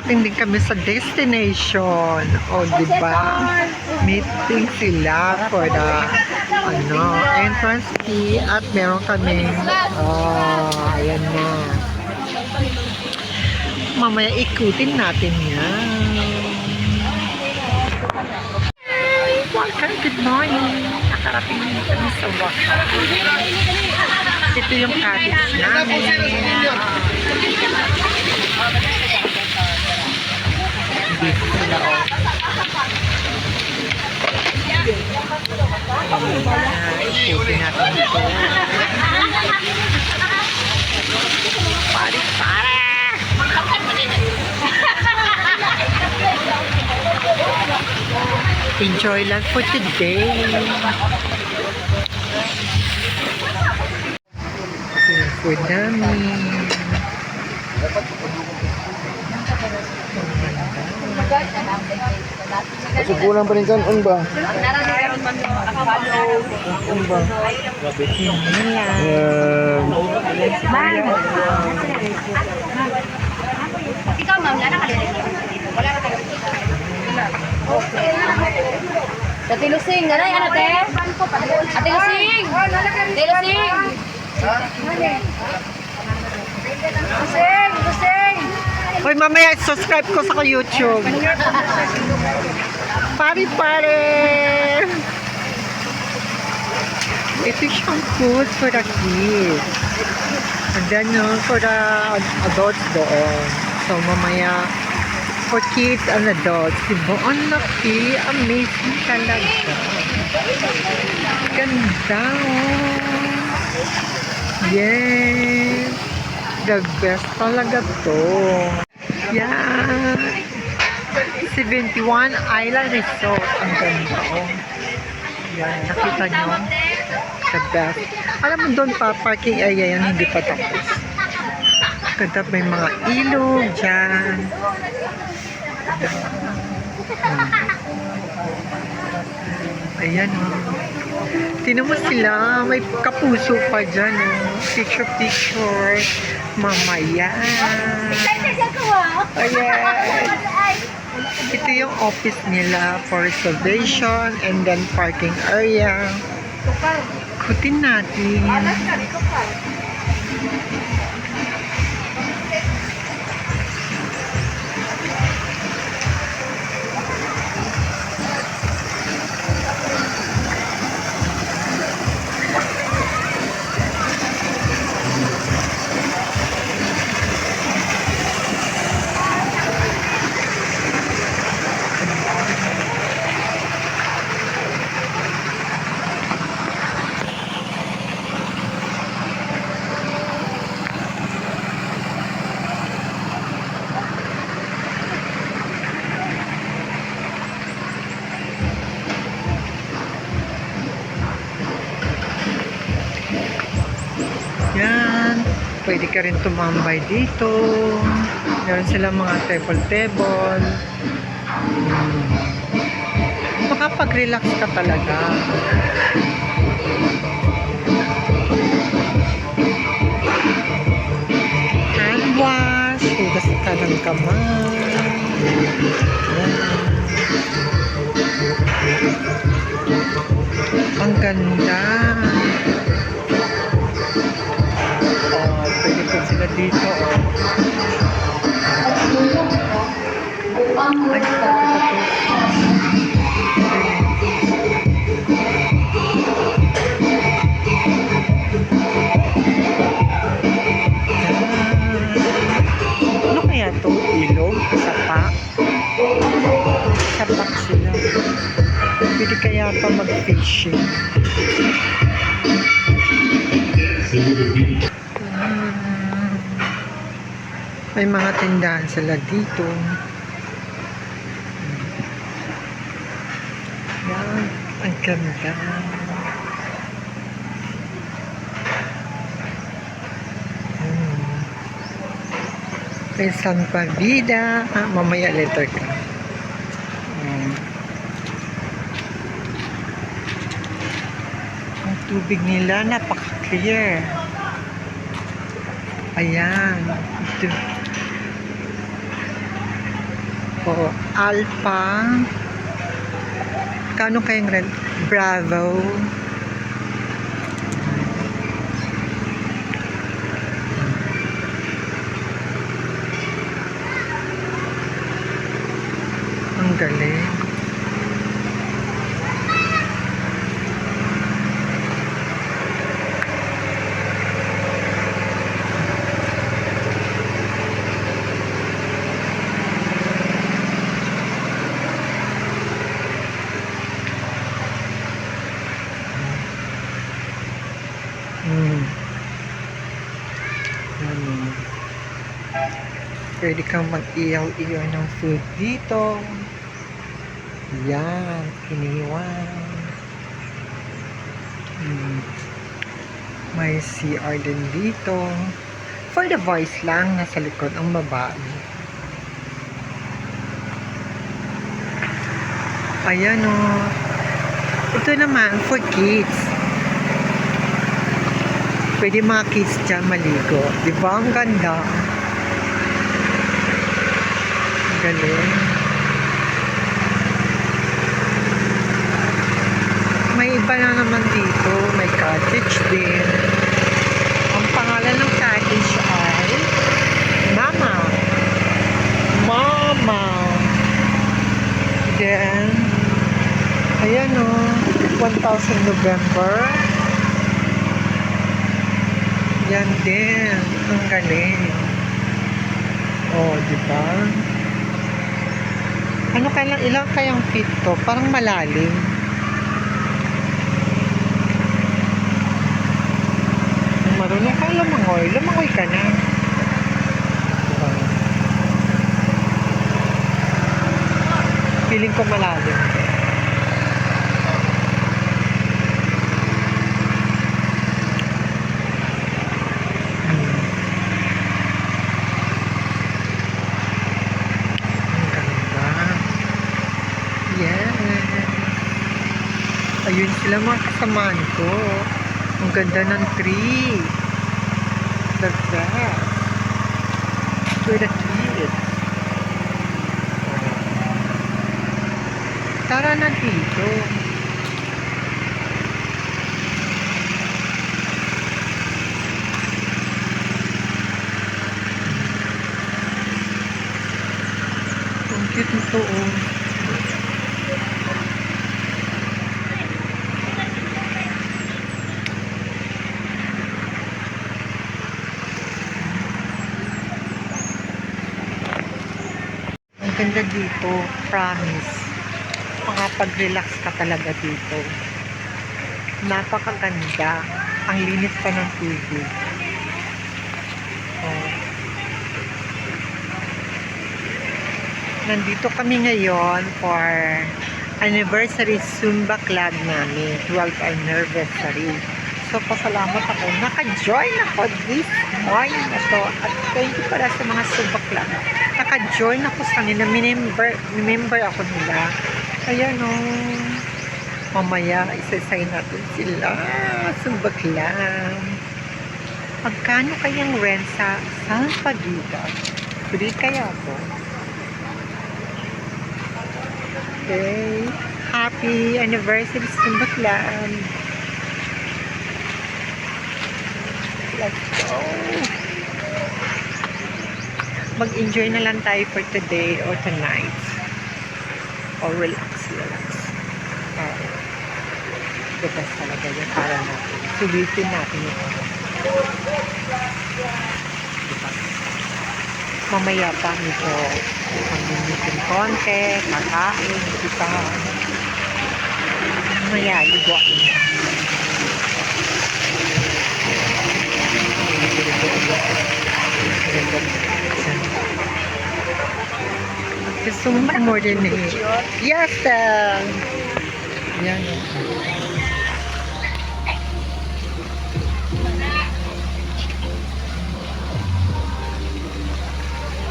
Nakarating din kami sa destination. O, diba? Meeting sila for the entrance fee at meron kami ayan na. Mamaya ikutin natin yan. Welcome, good morning. Nakarating din kami sa wakas. Ito yung cottage namin. Dito sila ikutin natin ito. Pare! Enjoy lang for today. Yung food namin. Kasi kulang pa rin kanon ba? Kanon ba? Ikaw, ma'am, wala na wala na kayo. Ate Lusing, nanay, ano te? Ate Lusing! Ate Lusing! Lusing! Hoy, mamaya subscribe ko sa YouTube. Pare! Ito siyang food for the kids. And then for the adults doon. So mamaya for kids and adults. Diba? Ang laki. Amazing talaga. Ganda, oh. Yes. The best talaga to. Yan. 71 Island Resort. Ang ganda, oh. Yan. Nakita nyo? The best. Alam mo doon pa, parking area yan, hindi pa tapos. Ganda, may mga ilog dyan. Ayan, oh. Tinan mo sila, may kapuso pa dyan, oh. Picture mamaya. Ayan. Ito yung office nila for reservation and then parking area. Kutin natin. Yan. Pwede ka rin tumambay dito. Meron silang mga table. Makapag-relax ka talaga. Hand wash. Hugas ka ng kamay. Yan. Ang ganda. Pwede po sila dito. Ay, ano kaya ito? Ilog? Sapa? Sapak sila. Pwede kaya pa mag-fishing. May mga tindahan sila dito. Yan, ang ganda. May San Pabida. Mamaya later ka. Ang tubig nila napaka-clear. Ayan. Ito. Oh, Alpha. Kano kayang rent? Bravo. Ang galing. Ano? Pwede kang mag-iyaw-iyaw ng food dito. Yan, iniwan. May CR din dito. For the voice lang, nasa likod ang babae. Ayan o. Ito naman, for kids. Pwede mga kids dyan maligo. Di ba? Ang ganda. Ang galing. May iba na naman dito. May cottage din. Ang pangalan ng cottage ay Mama. Mama. Then, ayan o. 1,000 November. Yan din. Ang galing. Oh, di ba? Ano kailang, ilang kayang feet to? Parang malalim. Kung marunong ka lumangoy, lumangoy ka na. Diba? Feeling ko malalim. Ayun sila mga kasamaan ko. Ang ganda ng tree. The grass. For the kids. Tara na dito. Ang cute nito oh. Ganda dito, promise. Makapag-relax ka talaga dito. Napakaganda. Ang linis pa ng tubig. Oh. Nandito kami ngayon for anniversary Zumba Club namin. 12th anniversary. So, pasalamat ako. Naka-join ako this morning na to. At thank you pala sa mga Zumba Club. Naka-join ako sa nila. Member ako nila. Ayan o. Mamaya, isa-sign natin sila. Zumba Club. Magkano kayang rent sa San Paguita? Free kaya po? Okay. Happy anniversary Zumba Club. Let's go. Mag-enjoy na lang tayo for today or tonight. Or relax. The best talaga yun para natin. Sulitin natin ito. Diba? Mamaya pa nito. Mag-enjoy konti, kakain, diba? Mamaya, ligo. Gusto mo more than it. Yes, yan.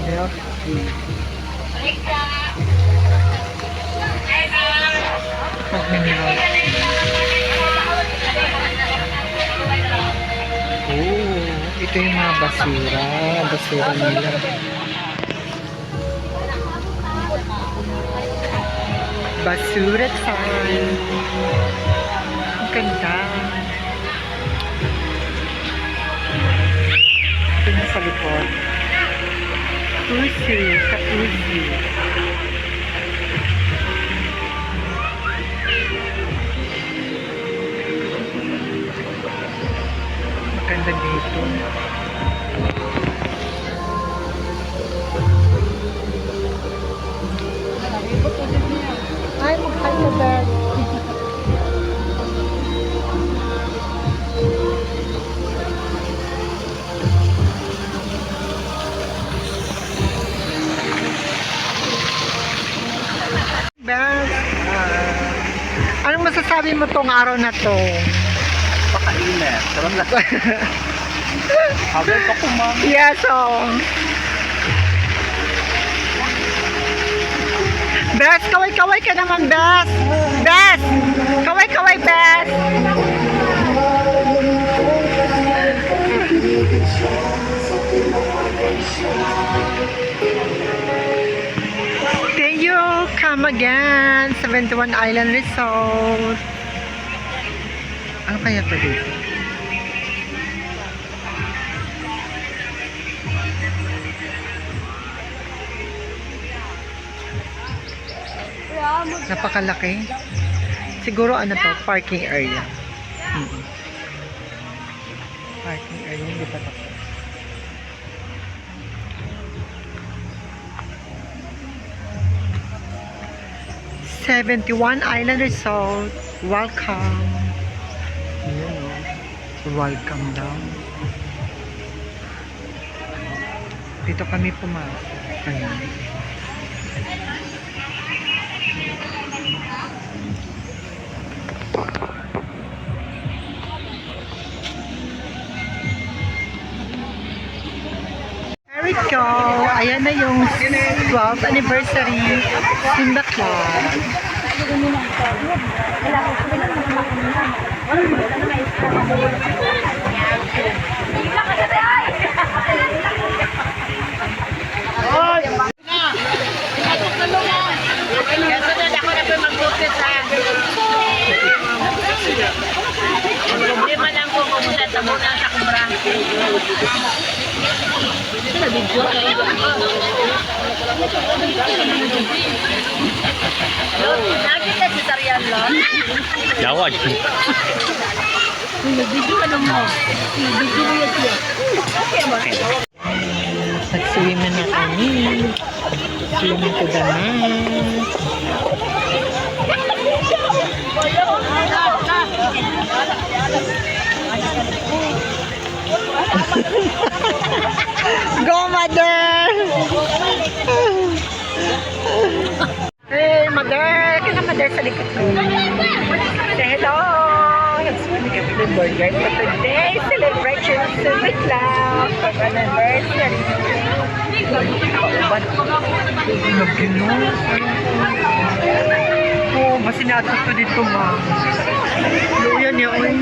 Milk tea. Mag-mineral tea. Oh, ito yung mga basura. Basura nila. Basura time. Ang ganda. Ito na sa likod. Pusi, sa pusi. Maganda dito. Ay, mahal na ba? Beth, anong masasabi mo tong araw na to? Pakainit. Sarap na. Habang pa kumami. Yes, oh. Beth, kaway-kaway ka naman, Beth. Beth, kaway-kaway, Beth. Thank you. Come again. 71 Island Resort. Ano kaya pa dito? Napakalaki. Siguro ano to, parking area. Parking area, hindi pa tapos. #71 Island Resort. Welcome. Ayan, oh. Welcome daw. Dito kami pumasok. Ayan. There we go. Ayan na yung 12th anniversary Simba Club. Problema lang kung pumunta sa muna sa kumbra. Nakita si Tarian lang. Yawag. Nag-video ka naman. Nag-video mo yan siya. Nag-swimming na kami. Swimming to the max. Go, mother! Hey, mother! Kaya mother sa likod ko. Say hello! Nag-swimming kami ng burger. So today, celebration of Simba Club for anniversary. Oh, mas sinato to dito, ma. Luyan niya, oy.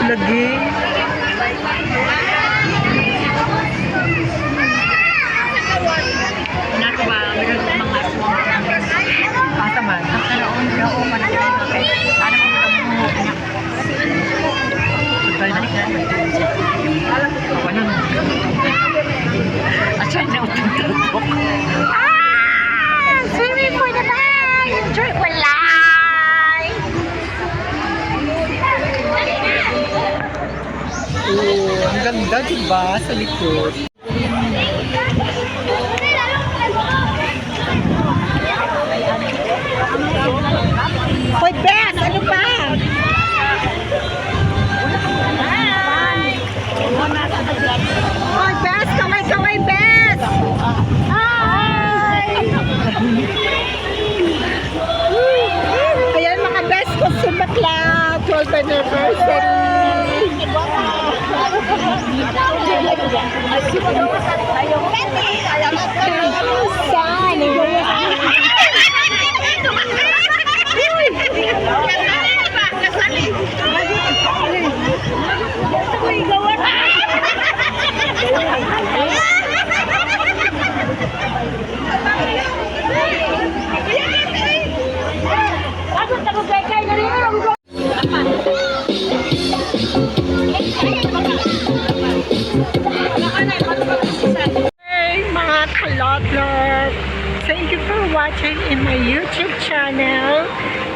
Lagi. Nato ba? Meron mga Asa man? Swimming for the night! Enjoy for life! Oh, ang ganda, diba? Sa likod. Hoy, Bes! Ano ba? Hoy, Bes! Kaway-kaway, Bes! Hi! Ayan mga Bes ko, Simba Club! 12th anniversary! watching in my YouTube channel.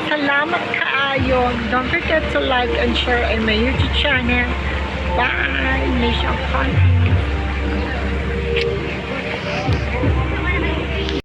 Salamat kaayo. Don't forget to like and share in my YouTube channel. Bye! Mission content.